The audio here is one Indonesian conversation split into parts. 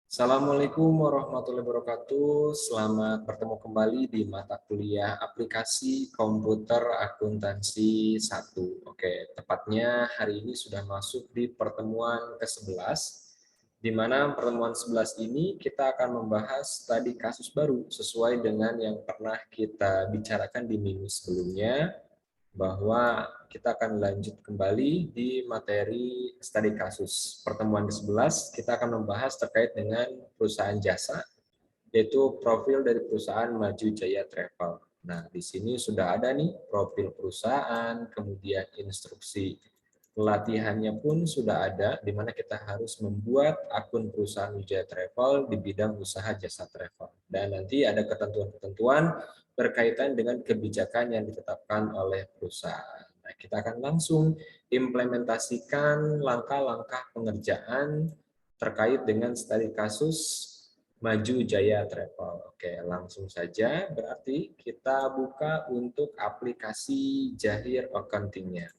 Assalamualaikum warahmatullahi wabarakatuh. Selamat bertemu kembali di mata kuliah aplikasi komputer akuntansi 1. Oke, tepatnya hari ini sudah masuk di pertemuan ke-11, di mana pertemuan 11 ini kita akan membahas tadi kasus baru sesuai dengan yang pernah kita bicarakan di minggu sebelumnya, bahwa kita akan lanjut kembali di materi studi kasus. Pertemuan ke-11 kita akan membahas terkait dengan perusahaan jasa, yaitu profil dari perusahaan Maju Jaya Travel. Nah, di sini sudah ada nih profil perusahaan, kemudian instruksi pelatihannya pun sudah ada, di mana kita harus membuat akun perusahaan Wijaya Travel di bidang usaha jasa travel. Dan nanti ada ketentuan-ketentuan berkaitan dengan kebijakan yang ditetapkan oleh perusahaan. Nah, kita akan langsung implementasikan langkah-langkah pengerjaan terkait dengan studi kasus Maju Jaya Travel. Oke, langsung saja berarti kita buka untuk aplikasi Jahir Accounting-nya.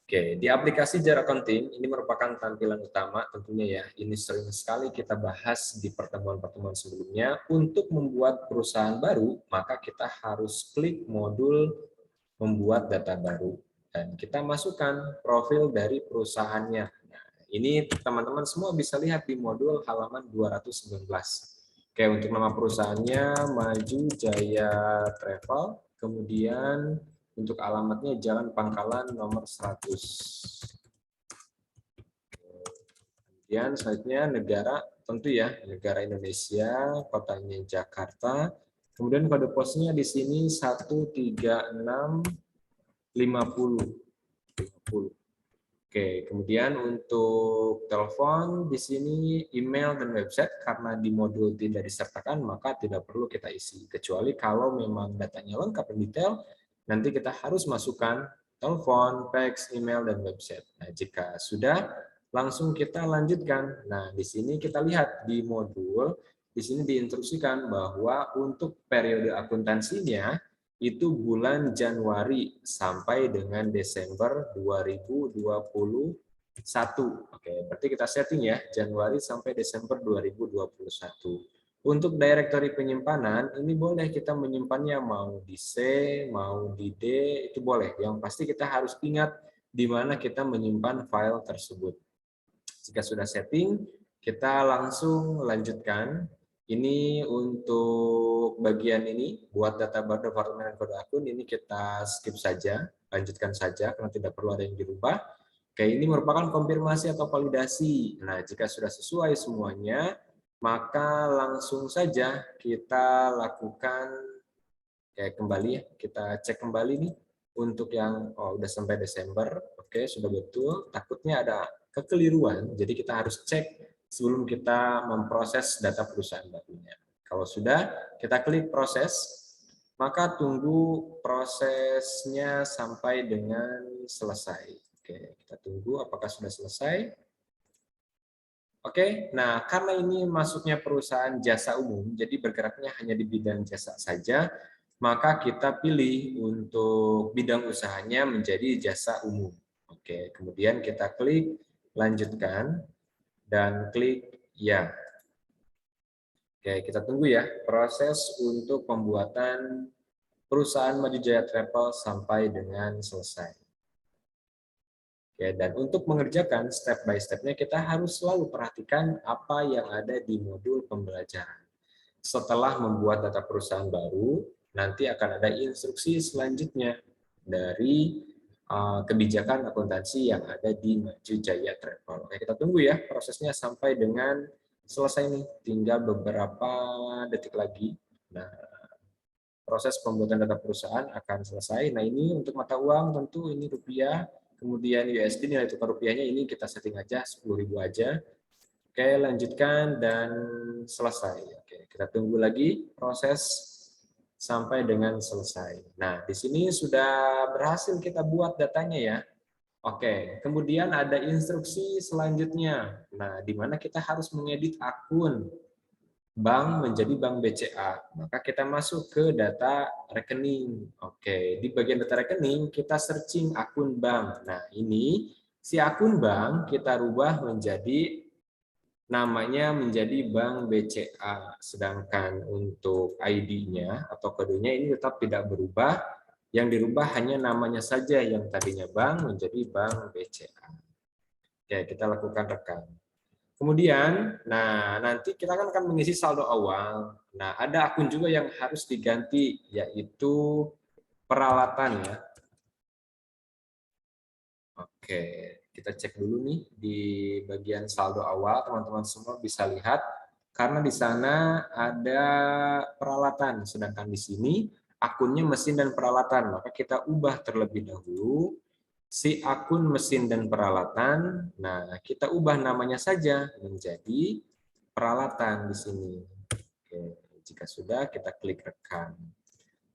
Oke, di aplikasi Jahir Accounting ini merupakan tampilan utama tentunya ya. Ini sering sekali kita bahas di pertemuan-pertemuan sebelumnya. Untuk membuat perusahaan baru, maka kita harus klik modul membuat data baru. Dan kita masukkan profil dari perusahaannya. Nah, ini teman-teman semua bisa lihat di modul halaman 219. Oke, untuk nama perusahaannya Maju Jaya Travel, kemudian untuk alamatnya Jalan Pangkalan nomor 100. Kemudian selanjutnya negara, tentu ya, negara Indonesia, kotanya Jakarta. Kemudian kode posnya di sini 13650. Oke, kemudian untuk telepon di sini email dan website, karena di modul tidak disertakan maka tidak perlu kita isi, kecuali kalau memang datanya lengkap dan detail, nanti kita harus masukkan telepon, fax, email, dan website. Nah, jika sudah, langsung kita lanjutkan. Nah, di sini kita lihat di modul, di sini diinstruksikan bahwa untuk periode akuntansinya itu bulan Januari sampai dengan Desember 2021. Oke, berarti kita setting ya, Januari sampai Desember 2021. Untuk directory penyimpanan, ini boleh kita menyimpannya mau di C, mau di D, itu boleh. Yang pasti kita harus ingat di mana kita menyimpan file tersebut. Jika sudah setting, kita langsung lanjutkan. Ini untuk bagian ini, buat data baru departemen kode akun, ini kita skip saja, lanjutkan saja, karena tidak perlu ada yang dirubah. Oke, ini merupakan konfirmasi atau validasi. Nah, jika sudah sesuai semuanya, maka langsung saja kita lakukan kayak kembali ya, kita cek kembali nih untuk yang udah sampai Desember, oke sudah betul. Takutnya ada kekeliruan, jadi kita harus cek sebelum kita memproses data perusahaan barunya. Kalau sudah, kita klik proses, maka tunggu prosesnya sampai dengan selesai. Oke, kita tunggu apakah sudah selesai. Oke, nah karena ini masuknya perusahaan jasa umum, jadi bergeraknya hanya di bidang jasa saja, maka kita pilih untuk bidang usahanya menjadi jasa umum. Oke, kemudian kita klik lanjutkan dan klik ya. Oke, kita tunggu ya proses untuk pembuatan perusahaan Maju Jaya Travel sampai dengan selesai. Oke, dan untuk mengerjakan step by step-nya kita harus selalu perhatikan apa yang ada di modul pembelajaran. Setelah membuat data perusahaan baru, nanti akan ada instruksi selanjutnya dari kebijakan akuntansi yang ada di Maju Jaya Travel. Oke, kita tunggu ya prosesnya sampai dengan selesai nih, tinggal beberapa detik lagi. Nah, proses pembuatan data perusahaan akan selesai. Nah, ini untuk mata uang tentu ini rupiah, kemudian USD nilai tukar rupiahnya ini kita setting aja 10.000 aja. Oke, lanjutkan dan selesai. Oke, kita tunggu lagi proses sampai dengan selesai. Nah, di sini sudah berhasil kita buat datanya ya. Oke, kemudian ada instruksi selanjutnya. Nah, di mana kita harus mengedit akun bank menjadi bank BCA. Maka kita masuk ke data rekening. Oke, di bagian data rekening kita searching akun bank. Nah, ini si akun bank kita rubah menjadi namanya menjadi Bank BCA, sedangkan untuk ID-nya atau kodenya ini tetap tidak berubah, yang dirubah hanya namanya saja, yang tadinya bank menjadi Bank BCA. Oke, kita lakukan rekam. Kemudian, nah nanti kita akan mengisi saldo awal. Nah, ada akun juga yang harus diganti, yaitu peralatan ya. Oke, kita cek dulu nih di bagian saldo awal, teman-teman semua bisa lihat karena di sana ada peralatan, sedangkan di sini akunnya mesin dan peralatan, maka kita ubah terlebih dahulu si akun mesin dan peralatan. Nah, kita ubah namanya saja menjadi peralatan di sini. Oke, jika sudah kita klik rekam.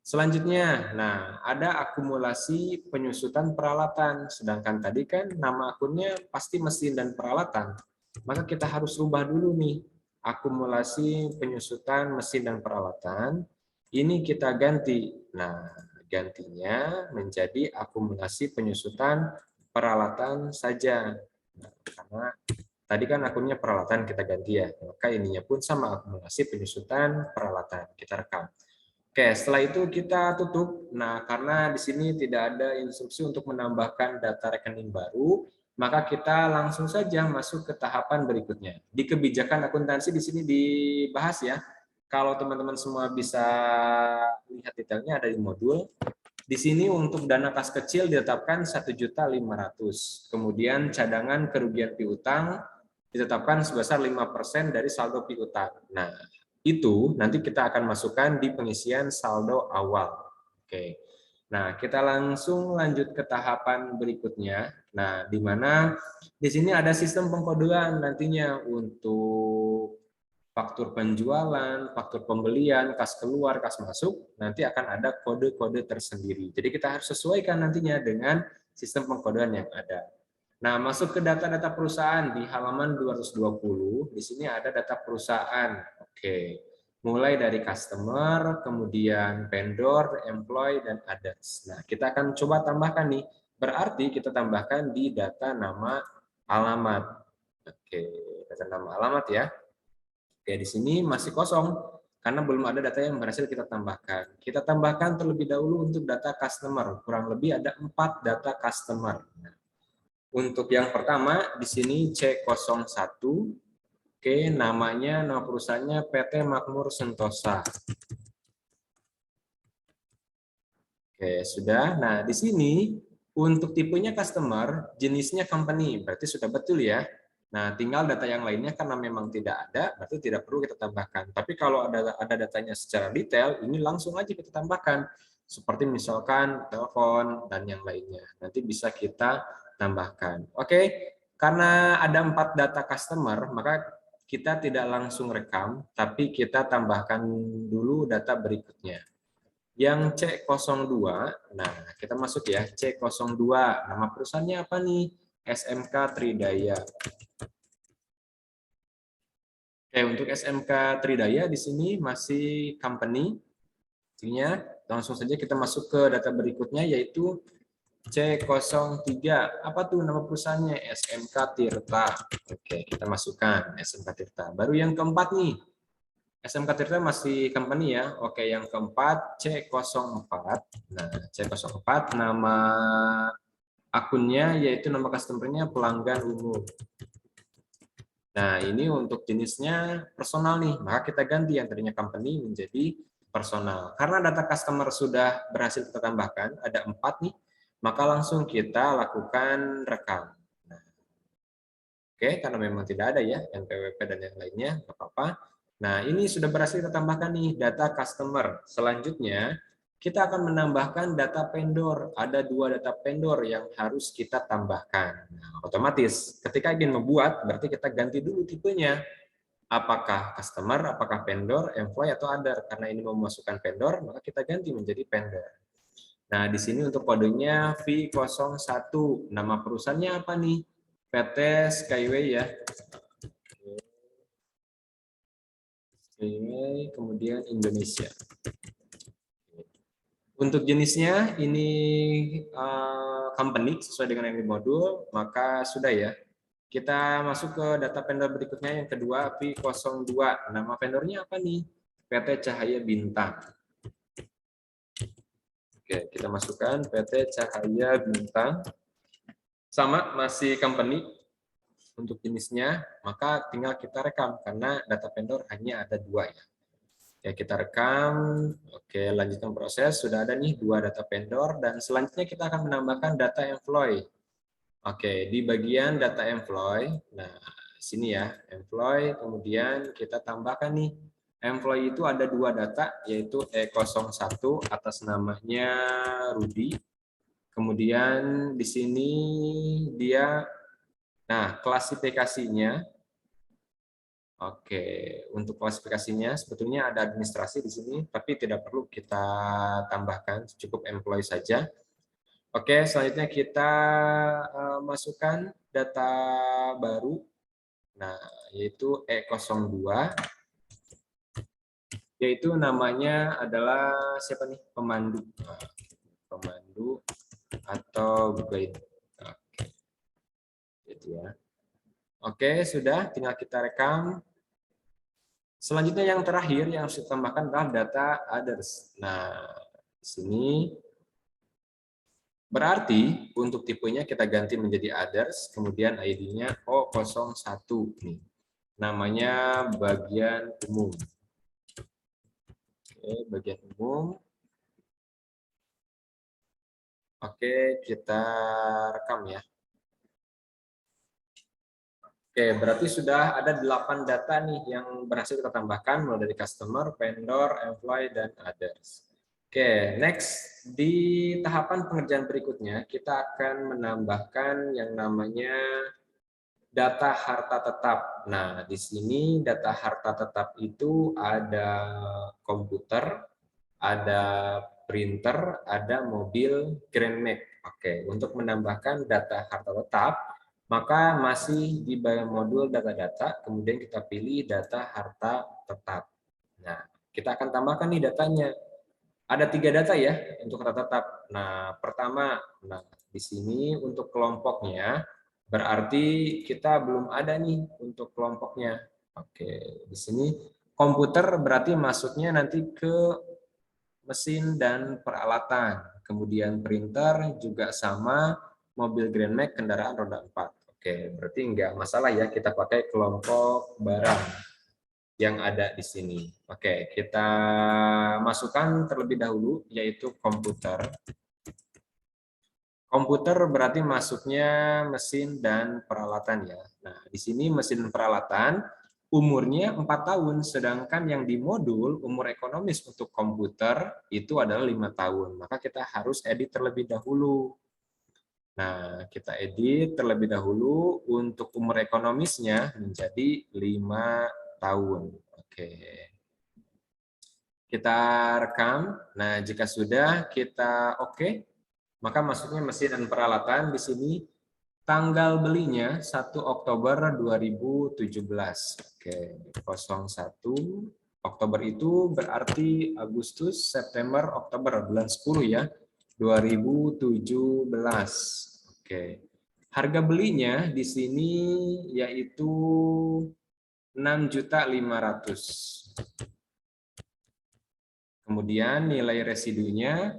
Selanjutnya, nah ada akumulasi penyusutan peralatan. Sedangkan tadi kan nama akunnya pasti mesin dan peralatan. Maka kita harus rubah dulu nih. Akumulasi penyusutan mesin dan peralatan. Ini kita ganti. Nah, gantinya menjadi akumulasi penyusutan peralatan saja. Nah, karena tadi kan akunnya peralatan kita ganti ya. Maka ininya pun sama, akumulasi penyusutan peralatan. Kita rekam. Oke, setelah itu kita tutup. Nah, karena di sini tidak ada instruksi untuk menambahkan data rekening baru, maka kita langsung saja masuk ke tahapan berikutnya. Di kebijakan akuntansi di sini dibahas ya. Kalau teman-teman semua bisa lihat detailnya ada di modul. Di sini untuk dana kas kecil ditetapkan 1.500.000. Kemudian cadangan kerugian piutang ditetapkan sebesar 5% dari saldo piutang. Nah, itu nanti kita akan masukkan di pengisian saldo awal. Oke. Nah, kita langsung lanjut ke tahapan berikutnya. Nah, di mana di sini ada sistem pengkodean nantinya untuk faktur penjualan, faktur pembelian, kas keluar, kas masuk, nanti akan ada kode-kode tersendiri. Jadi kita harus sesuaikan nantinya dengan sistem pengkodean yang ada. Nah, masuk ke data-data perusahaan di halaman 220, di sini ada data perusahaan. Oke. Mulai dari customer, kemudian vendor, employee, dan others. Nah, kita akan coba tambahkan nih. Berarti kita tambahkan di data nama alamat. Oke, data nama alamat ya. Oke, di sini masih kosong karena belum ada data yang berhasil kita tambahkan. Kita tambahkan terlebih dahulu untuk data customer. Kurang lebih ada 4 data customer. Nah, untuk yang pertama, di sini C01. Oke, nama perusahaannya PT Makmur Sentosa. Oke, sudah. Nah, di sini untuk tipenya customer, jenisnya company. Berarti sudah betul ya. Nah, tinggal data yang lainnya karena memang tidak ada, berarti tidak perlu kita tambahkan. Tapi kalau ada datanya secara detail, ini langsung aja kita tambahkan. Seperti misalkan telepon dan yang lainnya. Nanti bisa kita tambahkan. Oke, karena ada 4 data customer, maka kita tidak langsung rekam, tapi kita tambahkan dulu data berikutnya. Yang C02, nah kita masuk ya, C02, nama perusahaannya apa nih? SMK Tridaya. Oke, untuk SMK Tridaya di sini masih company. Artinya langsung saja kita masuk ke data berikutnya yaitu C03. Apa tuh nama perusahaannya? SMK Tirta. Oke, kita masukkan SMK Tirta. Baru yang keempat nih. SMK Tirta masih company ya. Oke, yang keempat C04. Nah, C04 nama akunnya yaitu nama customer-nya pelanggan umum. Nah, ini untuk jenisnya personal nih, maka kita ganti yang tadinya company menjadi personal. Karena data customer sudah berhasil kita tambahkan, ada 4 nih, maka langsung kita lakukan rekam. Nah, oke, karena memang tidak ada ya, NPWP dan yang lainnya, nggak apa-apa. Nah, ini sudah berhasil kita tambahkan nih, data customer. Selanjutnya, kita akan menambahkan data vendor. Ada 2 data vendor yang harus kita tambahkan. Nah, otomatis ketika ingin membuat, berarti kita ganti dulu tipenya. Apakah customer, apakah vendor, employee, atau other. Karena ini mau memasukkan vendor, maka kita ganti menjadi vendor. Nah, di sini untuk kodenya V01. Nama perusahaannya apa nih? PT Skyway ya. Skyway, kemudian Indonesia. Untuk jenisnya ini company sesuai dengan yang di modul, maka sudah ya. Kita masuk ke data vendor berikutnya yang kedua, P02. Nama vendornya apa nih? PT Cahaya Bintang. Oke, kita masukkan PT Cahaya Bintang. Sama, masih company untuk jenisnya, maka tinggal kita rekam karena data vendor hanya ada 2 ya. Ya, kita rekam. Oke, lanjutkan proses. Sudah ada nih 2 data vendor dan selanjutnya kita akan menambahkan data employee. Oke, di bagian data employee, nah sini ya, employee, kemudian kita tambahkan nih, employee itu ada 2 data, yaitu E01 atas namanya Rudy, kemudian di sini dia, nah klasifikasinya, oke, untuk klasifikasinya sebetulnya ada administrasi di sini, tapi tidak perlu kita tambahkan, cukup employee saja. Oke, selanjutnya kita masukkan data baru, nah yaitu E02, yaitu namanya adalah siapa nih? Pemandu, pemandu atau guide. Oke, gitu ya. Oke, sudah, tinggal kita rekam. Selanjutnya yang terakhir yang harus ditambahkan adalah data others. Nah, di sini berarti untuk tipenya kita ganti menjadi others, kemudian ID-nya O01 nih. Namanya bagian umum. Oke, bagian umum. Oke, kita rekam ya. Oke, berarti sudah ada 8 data nih yang berhasil kita tambahkan mulai dari customer, vendor, employee, dan others. Oke, next di tahapan pengerjaan berikutnya kita akan menambahkan yang namanya data harta tetap. Nah, di sini data harta tetap itu ada komputer, ada printer, ada mobil Grand Max. Oke, untuk menambahkan data harta tetap, maka masih di bagian modul data-data, kemudian kita pilih data harta tetap. Nah, kita akan tambahkan nih datanya. Ada 3 data ya untuk harta tetap. Nah, pertama, nah di sini untuk kelompoknya berarti kita belum ada nih untuk kelompoknya. Oke, di sini komputer berarti masuknya nanti ke mesin dan peralatan. Kemudian printer juga sama, mobil Grand Max kendaraan roda 4. Oke, berarti enggak masalah ya kita pakai kelompok barang yang ada di sini. Oke, kita masukkan terlebih dahulu yaitu komputer. Komputer berarti masuknya mesin dan peralatan ya. Nah, di sini mesin dan peralatan umurnya 4 tahun, sedangkan yang di modul umur ekonomis untuk komputer itu adalah 5 tahun. Maka kita harus edit terlebih dahulu. Nah, kita edit terlebih dahulu untuk umur ekonomisnya menjadi 5 tahun. Oke. Kita rekam. Nah, jika sudah kita oke, maka masuknya mesin dan peralatan di sini tanggal belinya 1 Oktober 2017. Oke, 01 Oktober itu berarti Agustus, September, Oktober, bulan 10 ya, 2017. Oke. Harga belinya di sini yaitu 6.500.000. Kemudian nilai residunya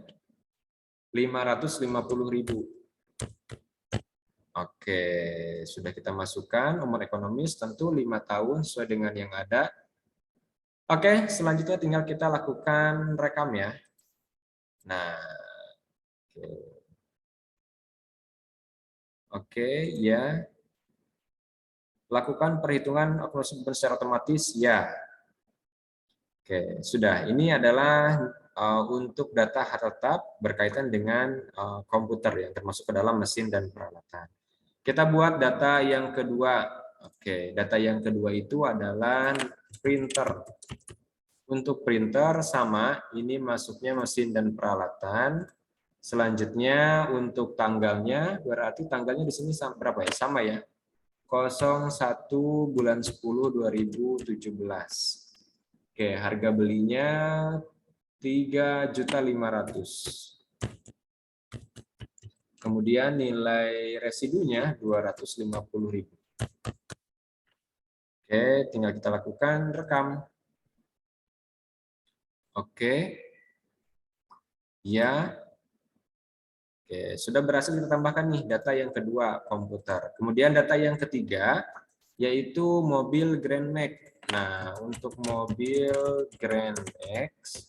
550.000. Oke, sudah kita masukkan umur ekonomis tentu 5 tahun sesuai dengan yang ada. Oke, selanjutnya tinggal kita lakukan rekam ya. Nah, oke, ya. Lakukan perhitungan akuntansi secara otomatis ya. Oke, sudah. Ini adalah untuk data harta tetap berkaitan dengan komputer yang termasuk ke dalam mesin dan peralatan. Kita buat data yang kedua. Oke, data yang kedua itu adalah printer. Untuk printer sama, ini masuknya mesin dan peralatan. Selanjutnya untuk tanggalnya, berarti tanggalnya di sini berapa ya? Sama ya. 01 bulan 10 2017. Oke, harga belinya 3.500.000. Kemudian nilai residunya 250.000. Oke, tinggal kita lakukan rekam. Oke, ya. Oke, sudah berhasil kita tambahkan nih data yang kedua, komputer. Kemudian data yang ketiga, yaitu mobil Grand Max. Nah, untuk mobil Grand Max,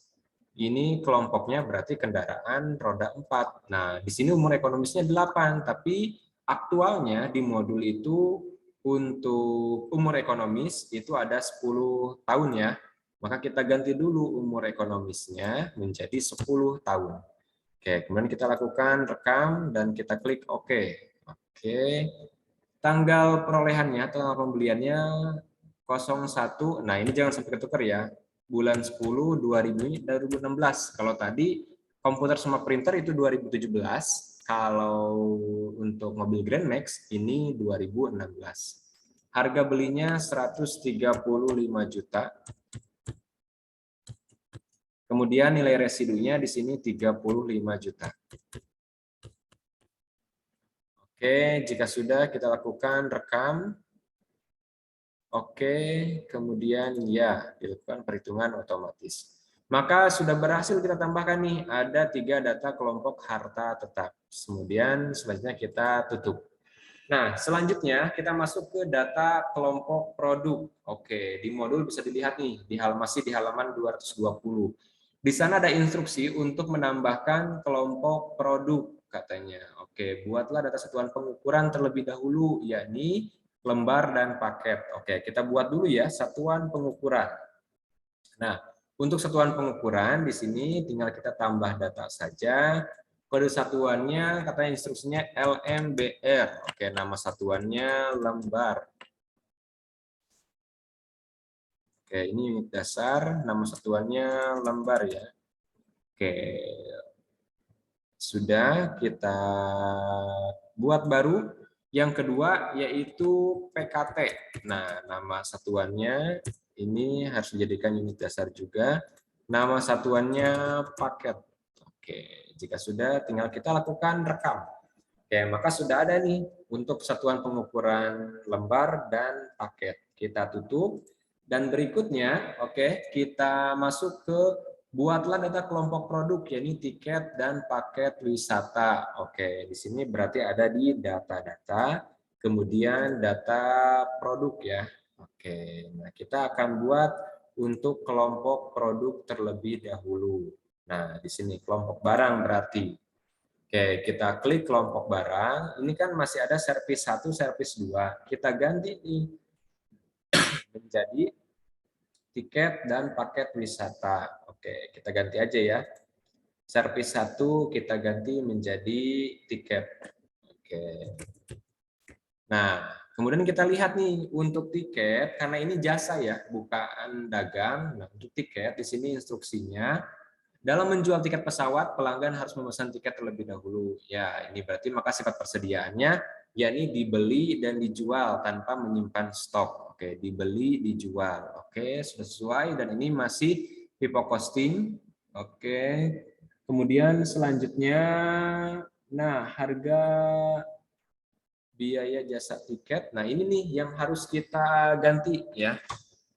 ini kelompoknya berarti kendaraan roda 4. Nah, di sini umur ekonomisnya 8, tapi aktualnya di modul itu untuk umur ekonomis itu ada 10 tahun ya. Maka kita ganti dulu umur ekonomisnya menjadi 10 tahun. Oke, kemudian kita lakukan rekam dan kita klik OK. Oke, tanggal perolehannya, tanggal pembeliannya 01. Nah, ini jangan sampai ketukar ya. Bulan 10 2016. Kalau tadi komputer sama printer itu 2017. Kalau untuk mobil Grand Max ini 2016. Harga belinya 135 juta. Kemudian nilai residunya di sini 35 juta. Oke, jika sudah kita lakukan rekam. Oke, kemudian ya, dilakukan perhitungan otomatis. Maka sudah berhasil kita tambahkan nih, ada 3 data kelompok harta tetap. Kemudian selanjutnya kita tutup. Nah, selanjutnya kita masuk ke data kelompok produk. Oke, di modul bisa dilihat nih, masih di halaman 220. Di sana ada instruksi untuk menambahkan kelompok produk katanya. Oke, buatlah data satuan pengukuran terlebih dahulu, yakni lembar dan paket. Oke, kita buat dulu ya satuan pengukuran. Nah, untuk satuan pengukuran di sini tinggal kita tambah data saja. Kode satuannya katanya instruksinya LMBR. Oke, nama satuannya lembar. Oke, ini unit dasar, nama satuannya lembar ya. Oke, sudah kita buat baru. Yang kedua yaitu PKT. Nah, nama satuannya ini harus dijadikan unit dasar juga. Nama satuannya paket. Oke, jika sudah tinggal kita lakukan rekam. Oke, maka sudah ada nih untuk satuan pengukuran lembar dan paket. Kita tutup dan berikutnya, oke, kita masuk ke buatlah data kelompok produk, yakni tiket dan paket wisata. Oke, di sini berarti ada di data-data, kemudian data produk ya. Oke, nah kita akan buat untuk kelompok produk terlebih dahulu. Nah, di sini kelompok barang berarti. Oke, kita klik kelompok barang. Ini kan masih ada servis 1, servis 2. Kita ganti nih menjadi tiket dan paket wisata. Oke, kita ganti aja ya. Servis 1 kita ganti menjadi tiket. Oke. Nah, kemudian kita lihat nih untuk tiket, karena ini jasa ya, bukan dagang. Nah, untuk tiket di sini instruksinya dalam menjual tiket pesawat, pelanggan harus memesan tiket terlebih dahulu. Ya, ini berarti maka sifat persediaannya yakni dibeli dan dijual tanpa menyimpan stok. Oke, dibeli, dijual. Oke, sudah sesuai dan ini masih pipo costing. Oke. Kemudian selanjutnya, nah harga biaya jasa tiket. Nah, ini nih yang harus kita ganti ya.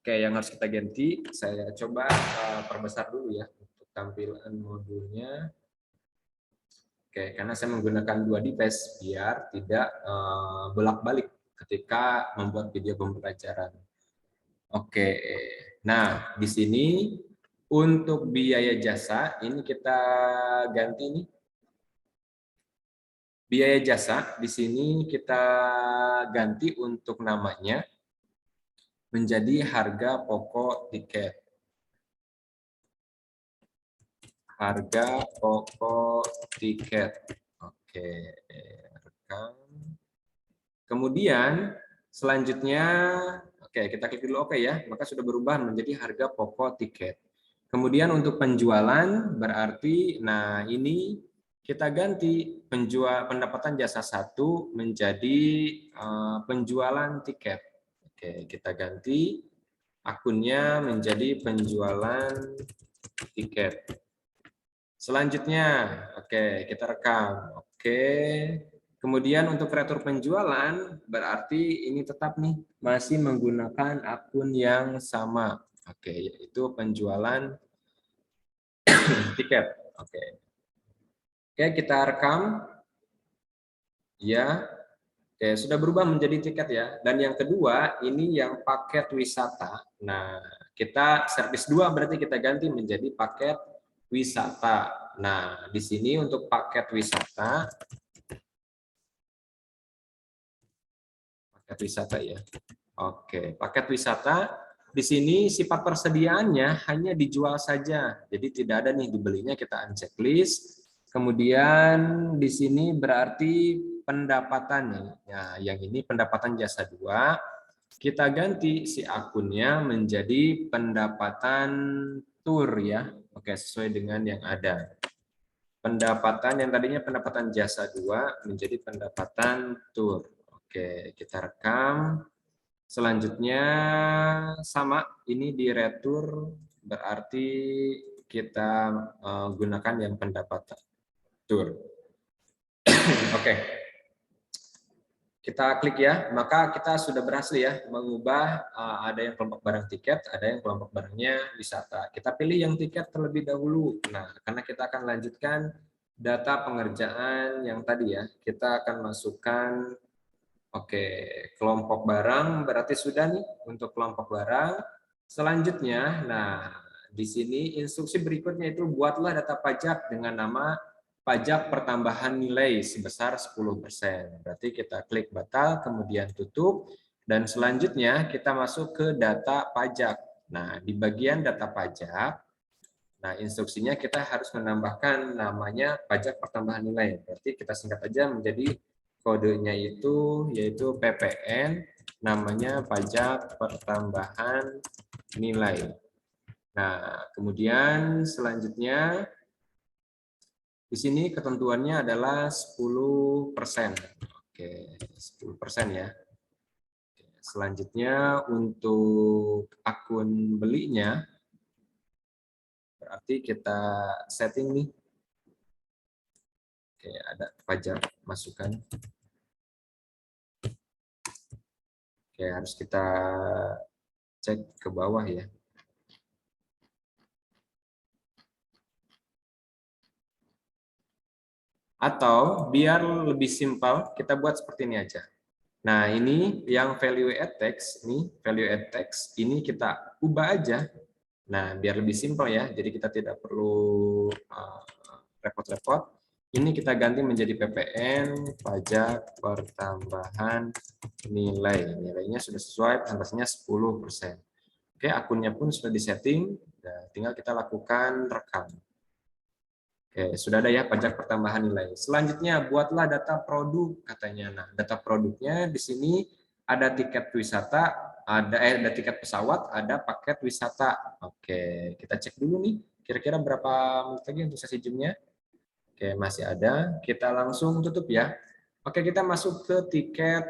Oke, yang harus kita ganti, saya coba perbesar dulu ya untuk tampilan modulnya. Oke, karena saya menggunakan 2 device biar tidak bolak-balik ketika membuat video pembelajaran. Oke, nah di sini untuk biaya jasa ini kita ganti nih. Biaya jasa di sini kita ganti untuk namanya menjadi harga pokok tiket. Harga pokok tiket. Oke, rekam. Kemudian selanjutnya, oke kita klik dulu oke ya, maka sudah berubah menjadi harga pokok tiket. Kemudian untuk penjualan berarti, nah ini kita ganti pendapatan jasa 1 menjadi penjualan tiket. Oke, kita ganti akunnya menjadi penjualan tiket. Selanjutnya, oke, kita rekam. Oke. Kemudian untuk retur penjualan, berarti ini tetap nih masih menggunakan akun yang sama. Oke, yaitu penjualan tiket. Oke. Oke, kita rekam. Ya, oke, sudah berubah menjadi tiket ya. Dan yang kedua, ini yang paket wisata. Nah, kita servis 2 berarti kita ganti menjadi paket wisata. Nah, di sini untuk paket wisata ya. Oke, paket wisata di sini sifat persediaannya hanya dijual saja. Jadi tidak ada nih dibelinya, kita unchecklist. Kemudian di sini berarti pendapatan ya, yang ini pendapatan jasa 2. Kita ganti si akunnya menjadi pendapatan tur ya. Oke, sesuai dengan yang ada. Pendapatan yang tadinya pendapatan jasa 2 menjadi pendapatan tur. Oke, kita rekam. Selanjutnya sama, ini di retur berarti kita gunakan yang pendapatan tur. Oke, kita klik ya, maka kita sudah berhasil ya mengubah ada yang kelompok barang tiket, ada yang kelompok barangnya wisata. Kita pilih yang tiket terlebih dahulu. Nah, karena kita akan lanjutkan data pengerjaan yang tadi ya, kita akan masukkan. Oke, kelompok barang berarti sudah nih untuk kelompok barang. Selanjutnya, nah di sini instruksi berikutnya itu buatlah data pajak dengan nama pajak pertambahan nilai sebesar 10%. Berarti kita klik batal, kemudian tutup, dan selanjutnya kita masuk ke data pajak. Nah, di bagian data pajak, nah instruksinya kita harus menambahkan namanya pajak pertambahan nilai. Berarti kita singkat aja menjadi kodenya itu yaitu PPN, namanya pajak pertambahan nilai. Nah, kemudian selanjutnya di sini ketentuannya adalah 10%. Oke, 10% ya. Selanjutnya untuk akun belinya berarti kita setting nih. Oke, ada pajak masukan. Oke, harus kita cek ke bawah ya. Atau biar lebih simpel, kita buat seperti ini aja. Nah, ini yang value add text, ini value add text, ini kita ubah aja. Nah, biar lebih simpel ya, jadi kita tidak perlu repot-repot. Ini kita ganti menjadi PPN, pajak pertambahan nilai. Nilainya sudah sesuai, persentasenya 10%. Oke, akunnya pun sudah disetting, tinggal kita lakukan rekam. Oke, sudah ada ya pajak pertambahan nilai. Selanjutnya buatlah data produk katanya. Nah, data produknya di sini ada tiket wisata, ada tiket pesawat, ada paket wisata. Oke, kita cek dulu nih. Kira-kira berapa menit lagi untuk sesi zoom-nya? Oke, masih ada. Kita langsung tutup ya. Oke, kita masuk ke tiket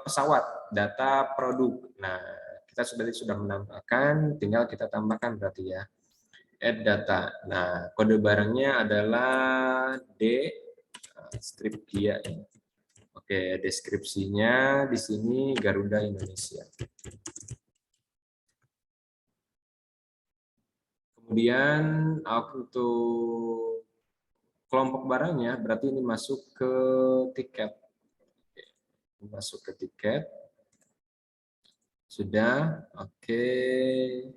pesawat, data produk. Nah, kita sudah menambahkan, tinggal kita tambahkan berarti ya. Add data. Nah, kode barangnya adalah D strip Kia. Oke, deskripsinya di sini Garuda Indonesia. Kemudian untuk kelompok barangnya berarti ini masuk ke tiket. Masuk ke tiket. Sudah, oke,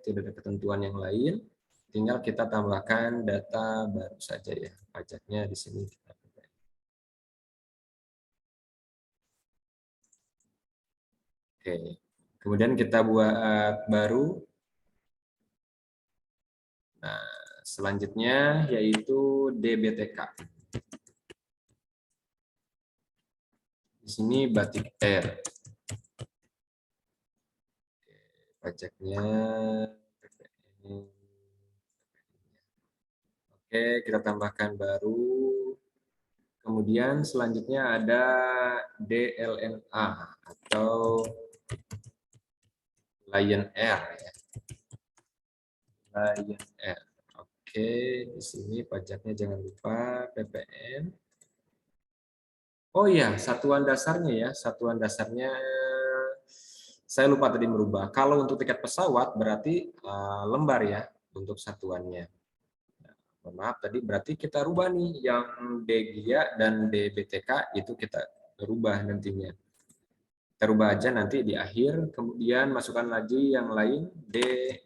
tidak ada ketentuan yang lain. Tinggal kita tambahkan data baru saja ya. Pajaknya di sini kita Oke. Kemudian kita buat baru. Nah, selanjutnya yaitu DBTK. Di sini batik air. Pajaknya Oke, kita tambahkan baru. Kemudian selanjutnya ada DLNA atau Lion Air ya. Lion Air. Oke, di sini pajaknya jangan lupa PPN. Oh iya, satuan dasarnya ya. Satuan dasarnya saya lupa tadi merubah. Kalau untuk tiket pesawat berarti lembar ya untuk satuannya. Mohon maaf tadi berarti kita rubah nih yang DGIA dan DBTK itu kita rubah nantinya. Kita rubah aja nanti di akhir, kemudian masukkan lagi yang lain DCTL.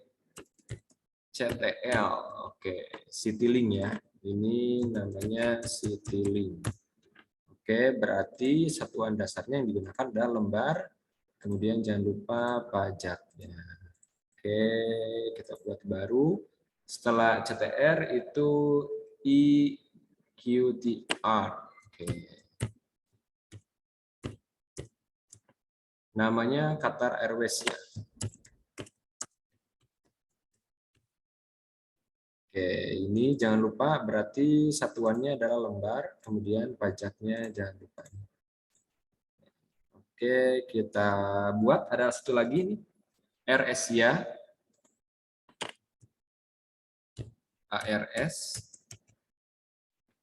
Oke, Citylink ya. Ini namanya Citylink. Oke, berarti satuan dasarnya yang digunakan adalah lembar, kemudian jangan lupa pajaknya. Oke, kita buat baru. Setelah CTR itu EQTR. Oke. Namanya Qatar Airways ya. Oke, ini jangan lupa berarti satuannya adalah lembar, kemudian pajaknya jangan lupa. Oke, kita buat ada satu lagi nih, Air Asia, ARS.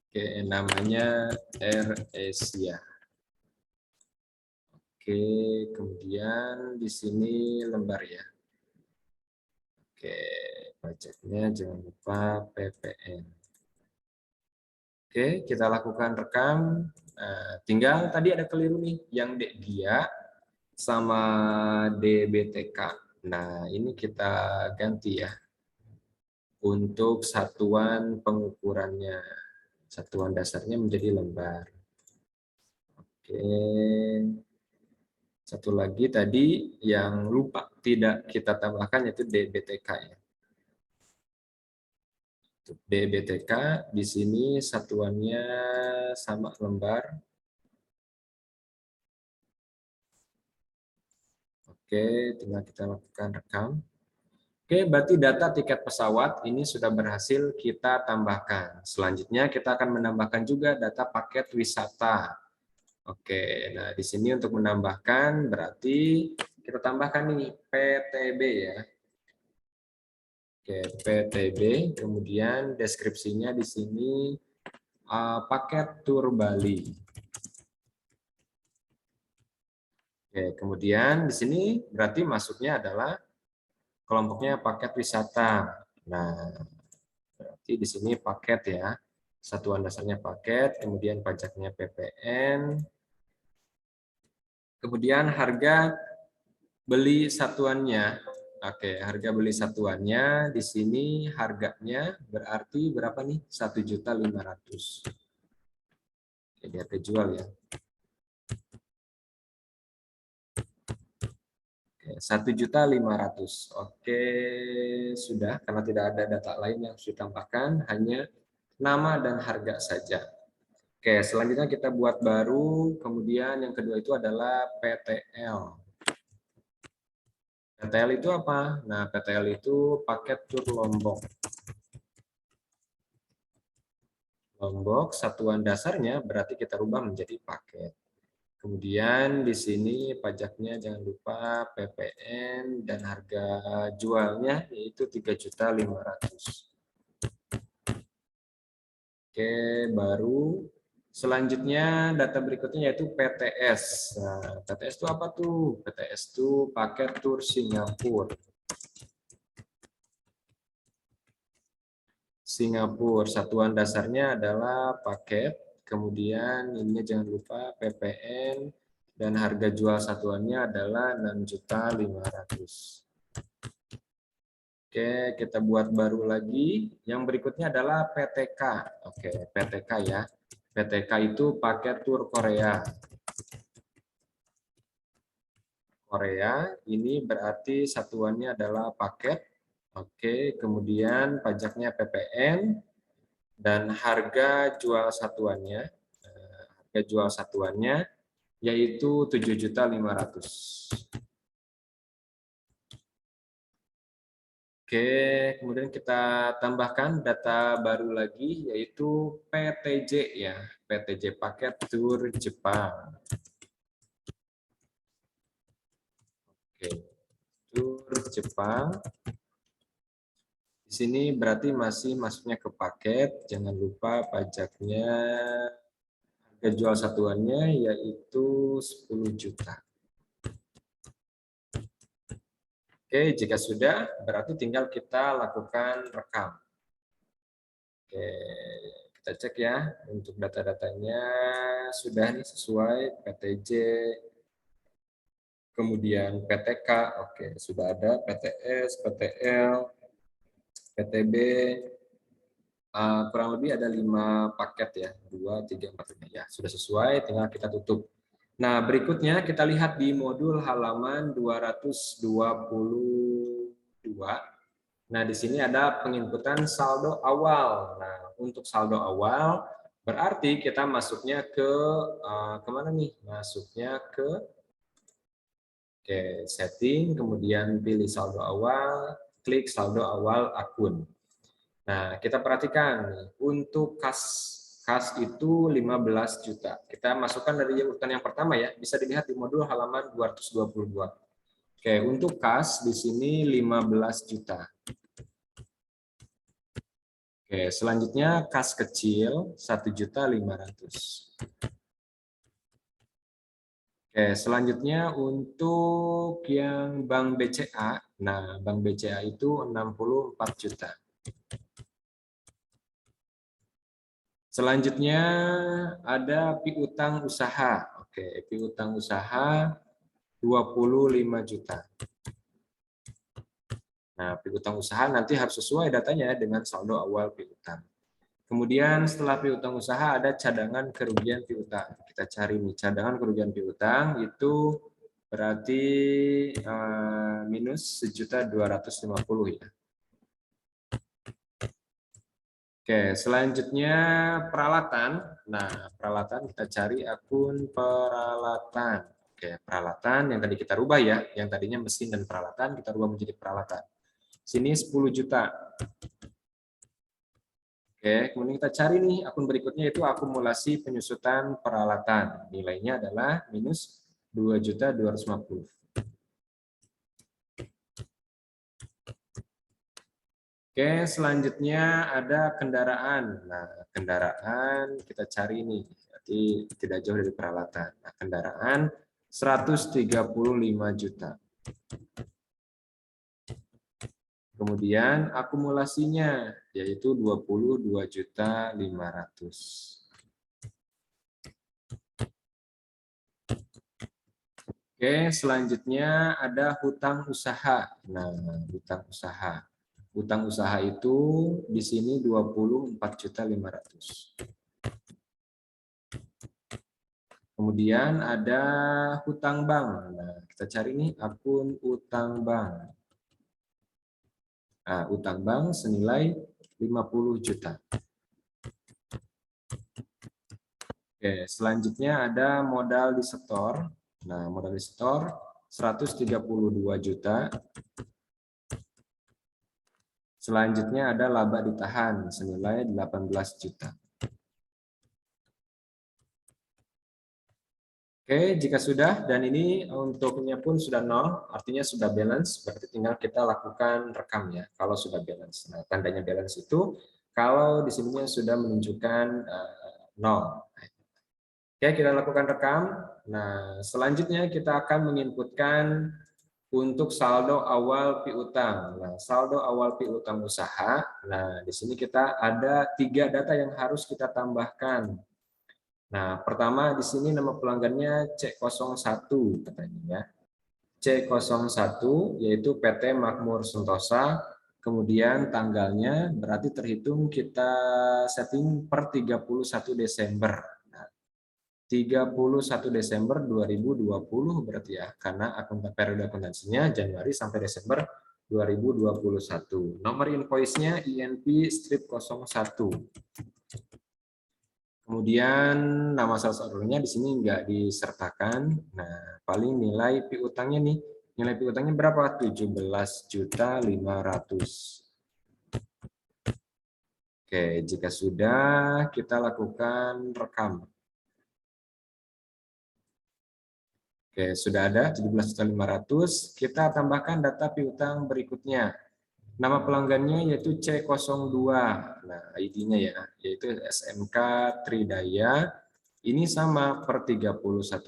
Oke, namanya Air Asia. Oke, kemudian di sini lembar ya. Oke, pajaknya jangan lupa PPN. Oke, kita lakukan rekam. Nah, tinggal tadi ada keliru nih, yang dia sama DBTK. Nah, ini kita ganti ya untuk satuan pengukurannya. Satuan dasarnya menjadi lembar. Oke. Satu lagi tadi yang lupa tidak kita tambahkan yaitu DBTK ya. DBTK di sini satuannya sama lembar. Oke, tinggal kita lakukan rekam. Oke, berarti data tiket pesawat ini sudah berhasil kita tambahkan. Selanjutnya kita akan menambahkan juga data paket wisata. Oke, nah di sini untuk menambahkan berarti kita tambahkan nih PTB ya. Oke, PTB, kemudian deskripsinya di sini paket tur Bali. Oke, kemudian di sini berarti masuknya adalah kelompoknya paket wisata. Nah, berarti di sini paket ya. Satuan dasarnya paket, kemudian pajaknya PPN, kemudian harga beli satuannya. Oke, harga beli satuannya di sini harganya berarti berapa nih? 1.500.000. Jadi harga jual ya. 1.500.000. Oke, sudah karena tidak ada data lain yang harus ditambahkan, hanya nama dan harga saja. Oke, selanjutnya kita buat baru, kemudian yang kedua itu adalah PTL. PTL itu apa? Nah, PTL itu paket tur Lombok. Lombok, satuan dasarnya berarti kita rubah menjadi paket. Kemudian di sini pajaknya jangan lupa PPN dan harga jualnya yaitu 3.500.000. Oke, baru selanjutnya data berikutnya yaitu PTS. Nah, PTS itu apa tuh? PTS itu paket tur Singapura. Singapura, satuan dasarnya adalah paket, kemudian ini jangan lupa PPN, dan harga jual satuannya adalah 6.500.000. Oke, kita buat baru lagi. Yang berikutnya adalah PTK. Oke, PTK ya. PTK itu paket tur Korea. Korea, ini berarti satuannya adalah paket. Oke, kemudian pajaknya PPN, dan harga jual satuannya yaitu 7.500.000. Oke, kemudian kita tambahkan data baru lagi yaitu PTJ ya, PTJ paket tur Jepang. Oke, tur Jepang. Di sini berarti masih masuknya ke paket, jangan lupa pajaknya Harga jual satuannya yaitu 10 juta. Oke, jika sudah, berarti tinggal kita lakukan rekam. Oke, kita cek ya, untuk data-datanya sudah nih sesuai PTJ, kemudian PTK, oke, sudah ada PTS, PTL, PTB, kurang lebih ada 5 paket ya, 2, 3, 4, 5 ya, sudah sesuai, tinggal kita tutup. Nah, berikutnya kita lihat di modul halaman 222. Nah, di sini ada penginputan saldo awal. Nah, untuk saldo awal berarti kita masuknya ke kemana nih? Masuknya ke setting, kemudian pilih saldo awal, klik saldo awal akun. Nah, kita perhatikan untuk kas itu 15 juta. Kita masukkan dari urutan yang pertama ya, bisa dilihat di modul halaman 222. Oke, untuk kas di sini 15 juta. Oke, selanjutnya kas kecil 1.500.000. Oke, selanjutnya untuk yang Bank BCA, nah Bank BCA itu 64 juta. Selanjutnya ada piutang usaha. Oke, piutang usaha 25 juta. Nah, piutang usaha nanti harus sesuai datanya dengan saldo awal piutang. Kemudian setelah piutang usaha ada cadangan kerugian piutang. Kita cari nih cadangan kerugian piutang itu berarti minus 1.250.000 ya. Oke, selanjutnya peralatan. Nah, peralatan kita cari akun peralatan. Oke, peralatan yang tadi kita rubah ya, yang tadinya mesin dan peralatan kita rubah menjadi peralatan. Sini 10 juta. Oke, kemudian kita cari nih akun berikutnya itu akumulasi penyusutan peralatan. Nilainya adalah minus 2.250.000. Oke, selanjutnya ada kendaraan. Nah, kendaraan kita cari ini, berarti tidak jauh dari peralatan. Nah, kendaraan 135 juta. Kemudian akumulasinya yaitu 22.500.000. Oke, selanjutnya ada hutang usaha. Nah, hutang usaha. Hutang usaha itu di sini 24.500.000. Kemudian ada hutang bank. Nah, kita cari nih akun utang bank. Nah, utang bank senilai 50 juta. Oke, selanjutnya ada modal di setor. Nah, modal di setor 132 juta. Selanjutnya ada laba ditahan senilai 18 juta. Oke, jika sudah dan ini untuknya pun sudah 0, artinya sudah balance, berarti tinggal kita lakukan rekam ya. Kalau sudah balance. Nah, tandanya balance itu kalau di sininya sudah menunjukkan 0. Oke, kita lakukan rekam. Nah, selanjutnya kita akan menginputkan untuk saldo awal piutang. Nah, saldo awal piutang usaha. Nah, di sini kita ada 3 data yang harus kita tambahkan. Nah, pertama di sini nama pelanggannya C01 katanya ya. C01 yaitu PT Makmur Sentosa. Kemudian tanggalnya berarti terhitung kita setting per 31 Desember. 31 Desember 2020 berarti ya, karena periode akuntansinya Januari sampai Desember 2021. Nomor invoice-nya INP strip 01. Kemudian nama sales order-nya di sini enggak disertakan. Nah, paling nilai piutangnya nih. Nilai piutangnya berapa? 17.500.000. Oke, jika sudah kita lakukan rekam. Oke, sudah ada 17.500.000. Kita tambahkan data piutang berikutnya. Nama pelanggannya yaitu C02. Nah, ID-nya ya, yaitu SMK Tridaya. Ini sama per 31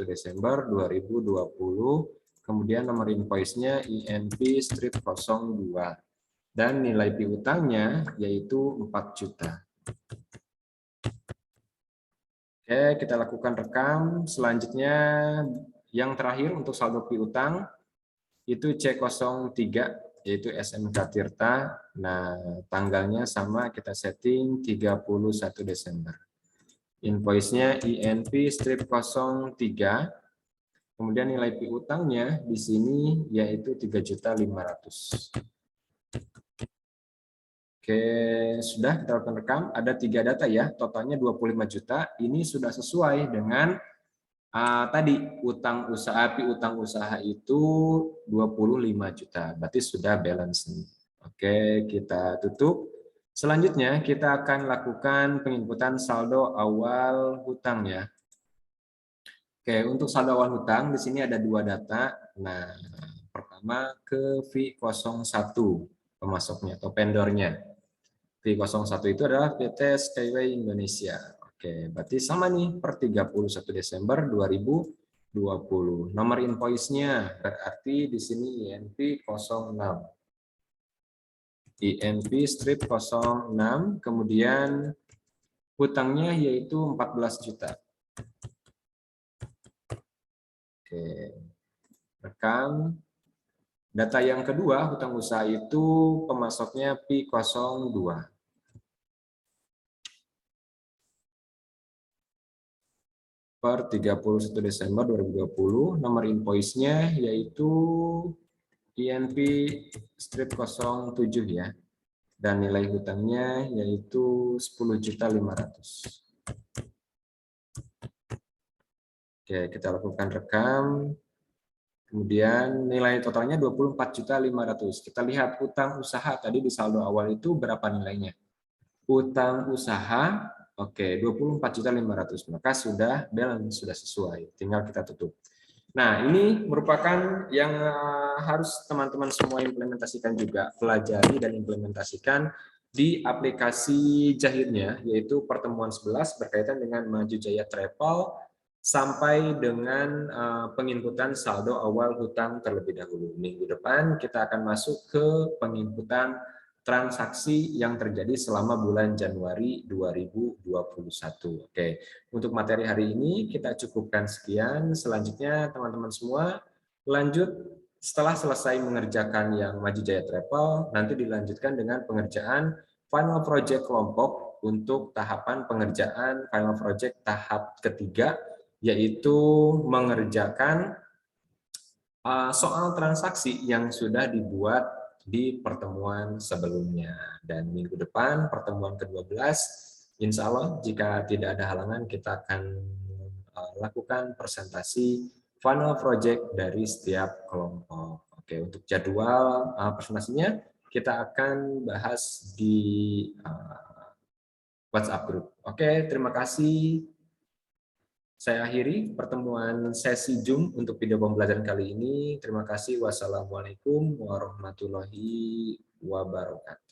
Desember 2020. Kemudian nomor invoice-nya INP strip 02. Dan nilai piutangnya yaitu 4 juta. Oke, kita lakukan rekam. Selanjutnya yang terakhir untuk saldo piutang itu C03 yaitu SMK Tirta. Nah, tanggalnya sama kita setting 31 Desember. Invoice-nya INP strip 03. Kemudian nilai piutangnya di sini yaitu 3.500.000. Oke, sudah kita lakukan rekam. Ada 3 data ya, totalnya 25 juta. Ini sudah sesuai dengan tadi utang usaha, piutang usaha itu 25 juta. Berarti sudah balance nih. Oke, kita tutup. Selanjutnya kita akan lakukan penginputan saldo awal hutang ya. Oke, untuk saldo awal hutang di sini ada 2 data. Nah, pertama ke V01 pemasoknya atau vendornya. V01 itu adalah PT Skyway Indonesia. Oke, berarti sama nih per 31 Desember 2020. Nomor invoice-nya berarti di sini INP 06. INP strip 06, kemudian hutangnya yaitu 14 juta. Oke, rekam. Data yang kedua, hutang usaha itu pemasoknya P02. Per 31 Desember 2020, nomor invoice-nya yaitu INP strip 07 ya. Dan nilai hutangnya yaitu 10.500.000. Oke, kita lakukan rekam. Kemudian nilai totalnya 24.500.000. Kita lihat utang usaha tadi di saldo awal itu berapa nilainya? Utang usaha, oke, 24.500.000. Maka sudah balance, sudah sesuai. Tinggal kita tutup. Nah, ini merupakan yang harus teman-teman semua implementasikan juga, pelajari dan implementasikan di aplikasi Jahitnya, yaitu pertemuan 11 berkaitan dengan Maju Jaya Travel sampai dengan penginputan saldo awal hutang terlebih dahulu. Minggu depan kita akan masuk ke penginputan transaksi yang terjadi selama bulan Januari 2021. Oke, untuk materi hari ini kita cukupkan sekian. Selanjutnya teman-teman semua lanjut setelah selesai mengerjakan yang Maju Jaya Travel, nanti dilanjutkan dengan pengerjaan final project kelompok untuk tahapan pengerjaan final project tahap ketiga, yaitu mengerjakan soal transaksi yang sudah dibuat di pertemuan sebelumnya. Dan minggu depan, pertemuan ke-12, insya Allah jika tidak ada halangan, kita akan lakukan presentasi final project dari setiap kelompok. Oke, untuk jadwal presentasinya, kita akan bahas di WhatsApp group. Oke, terima kasih. Saya akhiri pertemuan sesi Zoom untuk video pembelajaran kali ini. Terima kasih. Wassalamualaikum warahmatullahi wabarakatuh.